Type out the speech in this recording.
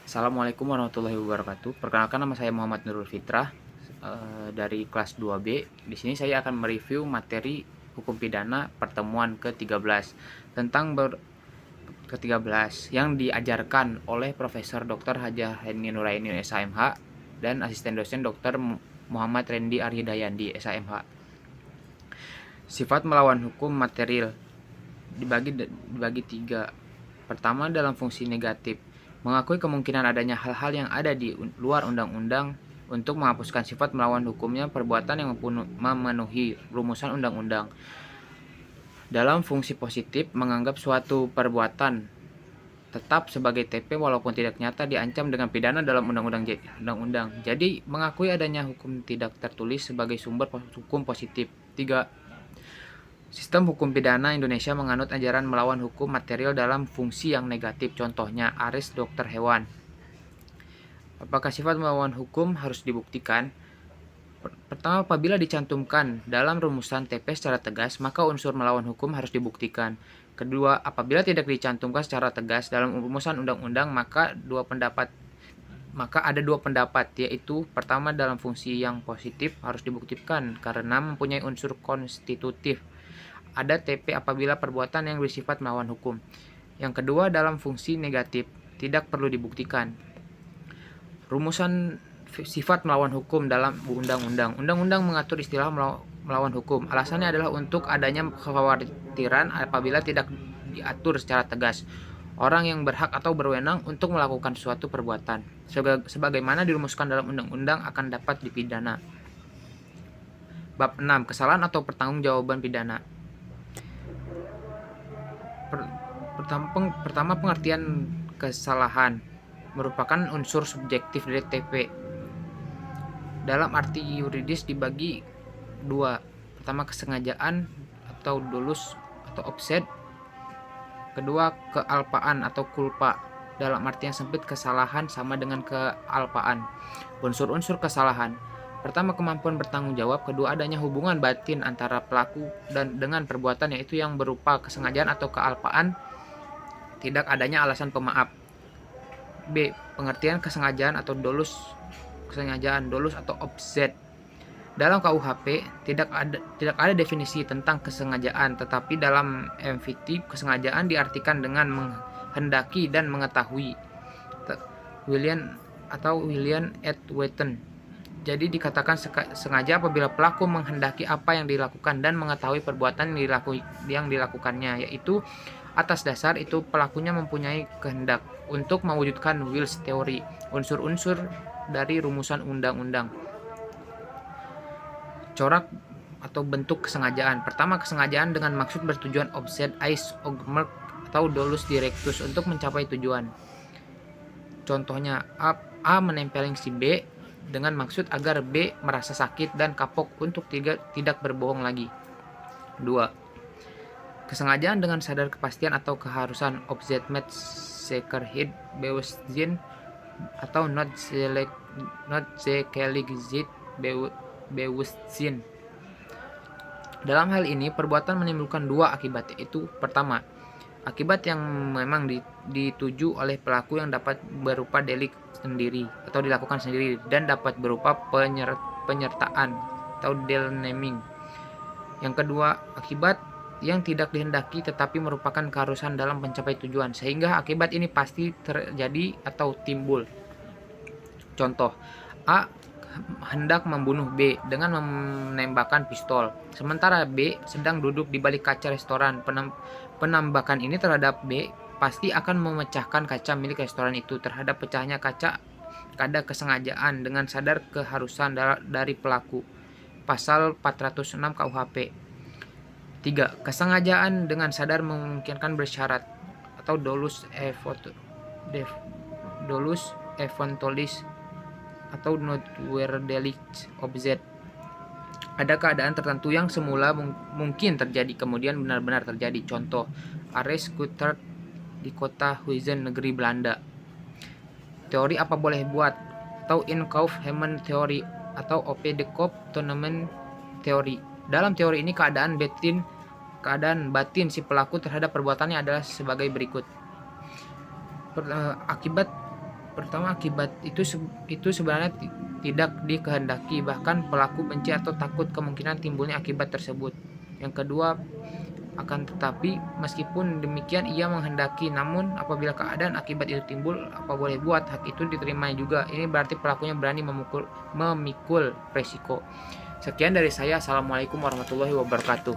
Assalamualaikum warahmatullahi wabarakatuh. Perkenalkan, nama saya Muhammad Nurul Fitrah dari kelas 2B. Di sini saya akan mereview materi hukum pidana pertemuan ke-13 tentang ke-13 yang diajarkan oleh Profesor Dr. Hajah Heni Nuraini SHMH dan asisten dosen Dr. Muhammad Rendi Aryadayandi SHMH. Sifat melawan hukum material dibagi tiga. Pertama, dalam fungsi negatif, mengakui kemungkinan adanya hal-hal yang ada di luar undang-undang untuk menghapuskan sifat melawan hukumnya perbuatan yang memenuhi rumusan undang-undang. Dalam fungsi positif, menganggap suatu perbuatan tetap sebagai TP walaupun tidak nyata diancam dengan pidana dalam undang-undang. Jadi, mengakui adanya hukum tidak tertulis sebagai sumber hukum positif. 3. Sistem hukum pidana Indonesia menganut ajaran melawan hukum material dalam fungsi yang negatif, contohnya Aris dokter hewan. Apakah sifat melawan hukum harus dibuktikan? Pertama, apabila dicantumkan dalam rumusan TP secara tegas, maka unsur melawan hukum harus dibuktikan. Kedua, apabila tidak dicantumkan secara tegas dalam rumusan undang-undang, maka ada dua pendapat, yaitu pertama, dalam fungsi yang positif harus dibuktikan karena mempunyai unsur konstitutif. Ada TP apabila perbuatan yang bersifat melawan hukum. Yang kedua, dalam fungsi negatif, tidak perlu dibuktikan. Rumusan sifat melawan hukum dalam undang-undang. Undang-undang mengatur istilah melawan hukum. Alasannya adalah untuk adanya kekhawatiran apabila tidak diatur secara tegas orang yang berhak atau berwenang untuk melakukan suatu perbuatan, sebagaimana dirumuskan dalam undang-undang akan dapat dipidana. Bab 6. Kesalahan atau pertanggungjawaban pidana. Pertama, pengertian kesalahan merupakan unsur subjektif dari TP. Dalam arti yuridis dibagi dua. Pertama, kesengajaan atau dolus atau offset. Kedua, kealpaan atau culpa. Dalam arti yang sempit, kesalahan sama dengan kealpaan. Unsur-unsur kesalahan. Pertama, kemampuan bertanggung jawab. Kedua, adanya hubungan batin antara pelaku dan dengan perbuatan, yaitu yang berupa kesengajaan atau kealpaan. Tidak adanya alasan pemaaf. B. Pengertian kesengajaan atau dolus atau offset. Dalam KUHP tidak ada definisi tentang kesengajaan, tetapi dalam MVT kesengajaan diartikan dengan menghendaki dan mengetahui. William et Wheaton. Jadi dikatakan sengaja apabila pelaku menghendaki apa yang dilakukan dan mengetahui perbuatan yang dilakukannya, yaitu atas dasar itu pelakunya mempunyai kehendak untuk mewujudkan Wills teori, unsur-unsur dari rumusan undang-undang. Corak atau bentuk kesengajaan. Pertama, kesengajaan dengan maksud bertujuan offset ais ogmerk atau dolus directus untuk mencapai tujuan. Contohnya, A menempeleng si B dengan maksud agar B merasa sakit dan kapok untuk tidak berbohong lagi. 2. Kesengajaan dengan sadar kepastian atau keharusan offset met zekerheid bewustzijn atau not zekerheid bewustzijn. Dalam hal ini, perbuatan menimbulkan dua akibat, yaitu pertama, akibat yang memang dituju oleh pelaku yang dapat berupa delik sendiri atau dilakukan sendiri dan dapat berupa penyertaan atau deelneming. Yang kedua, akibat yang tidak dihendaki tetapi merupakan keharusan dalam mencapai tujuan, sehingga akibat ini pasti terjadi atau timbul. Contoh, A hendak membunuh B dengan menembakkan pistol, sementara B sedang duduk di balik kaca restoran. Penembakan ini terhadap B pasti akan memecahkan kaca milik restoran itu. Terhadap pecahnya kaca ada kesengajaan dengan sadar keharusan dari pelaku. Pasal 406 KUHP. 3. Kesengajaan dengan sadar memungkinkan bersyarat atau dolus eventualis atau not-where delict object. Ada keadaan tertentu yang semula mungkin terjadi kemudian benar-benar terjadi. Contoh, Ares Kuttert di kota Huizen, negeri Belanda. Teori apa boleh buat atau Inkaufhemen teori atau OP de Koop tournament teori. Dalam teori ini keadaan batin si pelaku terhadap perbuatannya adalah sebagai berikut. Akibat Pertama, akibat itu sebenarnya tidak dikehendaki, bahkan pelaku benci atau takut kemungkinan timbulnya akibat tersebut. Yang kedua, akan tetapi meskipun demikian ia menghendaki, namun apabila keadaan akibat itu timbul, apa boleh buat, hak itu diterimanya juga. Ini berarti pelakunya berani memikul resiko. Sekian dari saya. Assalamualaikum warahmatullahi wabarakatuh.